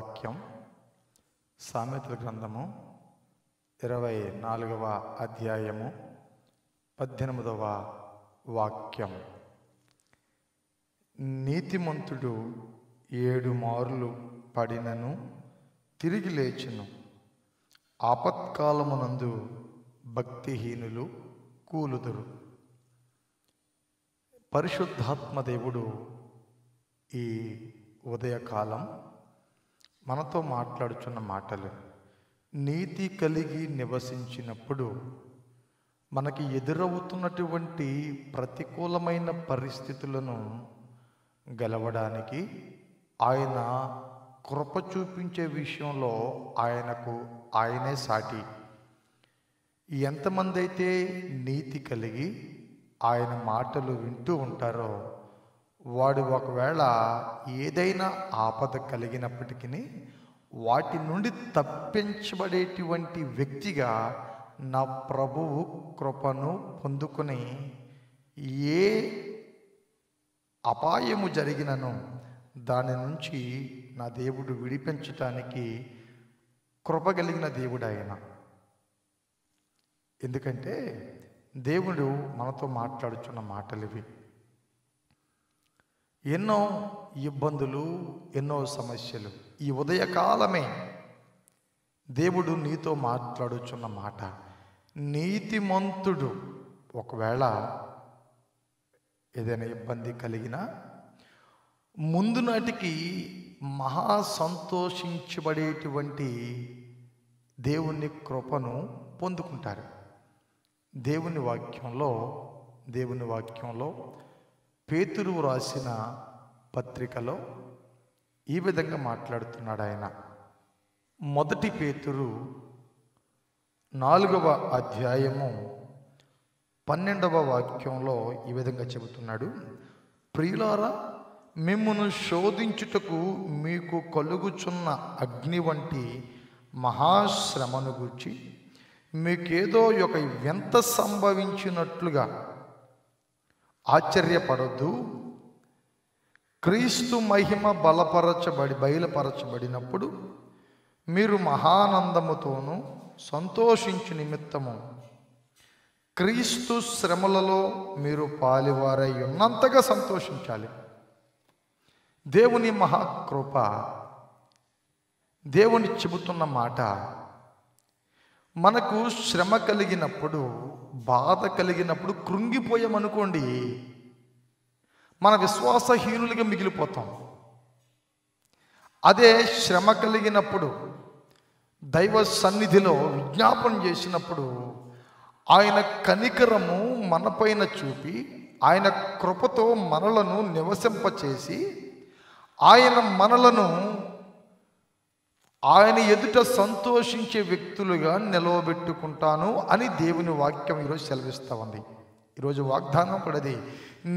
వాక్యం సామెతల గ్రంథము 24వ అధ్యాయము 18వ వాక్యం. నీతిమంతుడు 7 మార్లు పడినను తిరిగి లేచును, ఆపత్కాలమునందు భక్తిహీనులు కూలుదురు. పరిశుద్ధాత్మ దేవుడు ఈ ఉదయకాలం మనతో మాట్లాడుచున్న మాటలు, నీతి కలిగి నివసించినప్పుడు మనకి ఎదురవుతున్నటువంటి ప్రతికూలమైన పరిస్థితులను గెలవడానికి ఆయన కృప చూపించే విషయంలో ఆయనే సాటి. ఎంతమంది అయితే నీతి కలిగి ఆయన మాటలు వింటూ ఉంటారో వాడు ఒకవేళ ఏదైనా ఆపద కలిగినప్పటికీ వాటి నుండి తప్పించబడేటువంటి వ్యక్తిగా నా ప్రభువు కృపను పొందుకొని ఏ అపాయము జరిగినను దాని నుంచి నా దేవుడు విడిపించటానికి కృప కలిగిన దేవుడు ఆయన. ఎందుకంటే దేవుడు మనతో మాట్లాడుచున్న మాటలు ఇవి. ఎన్నో ఇబ్బందులు, ఎన్నో సమస్యలు. ఈ ఉదయకాలమే దేవుడు నీతో మాట్లాడుచున్న మాట, నీతిమంతుడు ఒకవేళ ఏదైనా ఇబ్బంది కలిగినా ముందు నాటికి మహా సంతోషించబడేటువంటి దేవుని కృపను పొందుకుంటారు. దేవుని వాక్యంలో పేతురు రాసిన పత్రికలో ఈ విధంగా మాట్లాడుతున్నాడు ఆయన. 1 పేతురు 4వ అధ్యాయము 12వ వాక్యంలో ఈ విధంగా చెబుతున్నాడు, ప్రియులారా, మిమ్మును శోధించుటకు మీకు కలుగుచున్న అగ్ని వంటి మహాశ్రమను గూర్చి మీకేదో ఒక వింత సంభవించినట్లుగా ఆశ్చర్యపడొద్దు. క్రీస్తు మహిమ బయలుపరచబడినప్పుడు మీరు మహానందముతోనూ సంతోషించు నిమిత్తము క్రీస్తు శ్రమలలో మీరు పాలివారై ఉన్నంతగా సంతోషించాలి. దేవుని మహాకృప, దేవుని చెబుతున్న మాట, మనకు శ్రమ కలిగినప్పుడు, బాధ కలిగినప్పుడు కృంగిపోయామనుకోండి, మన విశ్వాసహీనులుగా మిగిలిపోతాం. అదే శ్రమ కలిగినప్పుడు దైవ సన్నిధిలో విజ్ఞాపన చేసినప్పుడు ఆయన కనికరము మనపైన చూపి ఆయన కృపతో మనలను నివసింపచేసి ఆయన ఎదుట సంతోషించే వ్యక్తులుగా నిలవబెట్టుకుంటాను అని దేవుని వాక్యం ఈరోజు సెలవిస్తూ ఉంది. ఈరోజు వాగ్దానం పడది,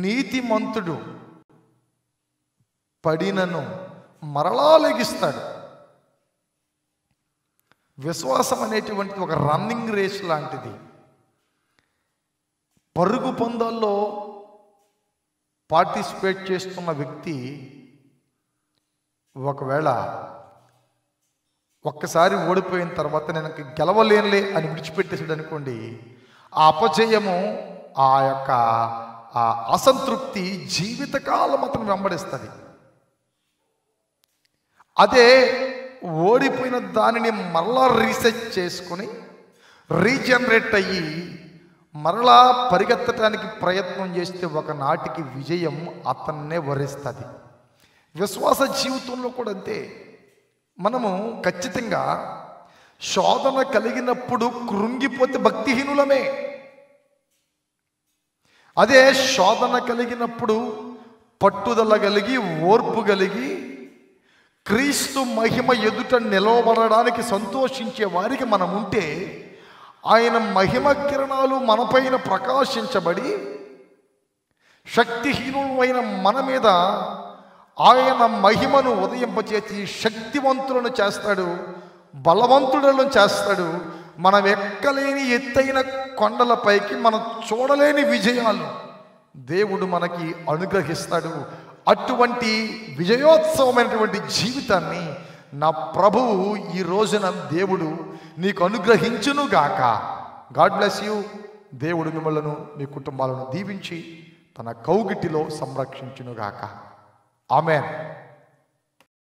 నీతిమంతుడు పడినను మరలా లెగిస్తాడు. విశ్వాసం అనేటువంటిది ఒక రన్నింగ్ రేస్ లాంటిది. పరుగు పందాల్లో పార్టిసిపేట్ చేస్తున్న వ్యక్తి ఒకవేళ ఒక్కసారి ఓడిపోయిన తర్వాత నేను గెలవలేనులే అని విడిచిపెట్టేసాడు అనుకోండి, ఆ అపజయము, ఆ యొక్క అసంతృప్తి జీవితకాలం అతను వెంబడిస్తుంది. అదే ఓడిపోయిన దానిని మరలా రీసెర్చ్ చేసుకొని రీజనరేట్ అయ్యి మరలా పరిగెత్తడానికి ప్రయత్నం చేస్తే ఒకనాటికి విజయం అతన్నే వరిస్తుంది. విశ్వాస జీవితంలో కూడా అంతే. మనము ఖచ్చితంగా శోధన కలిగినప్పుడు కృంగిపోతే భక్తిహీనులమే. అదే శోధన కలిగినప్పుడు పట్టుదల కలిగి, ఓర్పు కలిగి, క్రీస్తు మహిమ ఎదుట నిలవబడడానికి సంతోషించే వారికి మనం ఉంటే ఆయన మహిమ కిరణాలు మనపైన ప్రకాశించబడి శక్తిహీనులమైన మన మీద ఆయన మహిమను ఉదయింపచేసి శక్తివంతులను చేస్తాడు, బలవంతులను చేస్తాడు. మనం ఎక్కలేని ఎత్తైన కొండలపైకి మనం చూడలేని విజయాలు దేవుడు మనకి అనుగ్రహిస్తాడు. అటువంటి విజయోత్సవమైనటువంటి జీవితాన్ని నా ప్రభువు ఈ రోజున దేవుడు నీకు అనుగ్రహించునుగాక. God bless you. దేవుడు మిమ్మలను మీ కుటుంబాలను దీవించి తన కౌగిటిలో సంరక్షించునుగాక. ఆమెన్.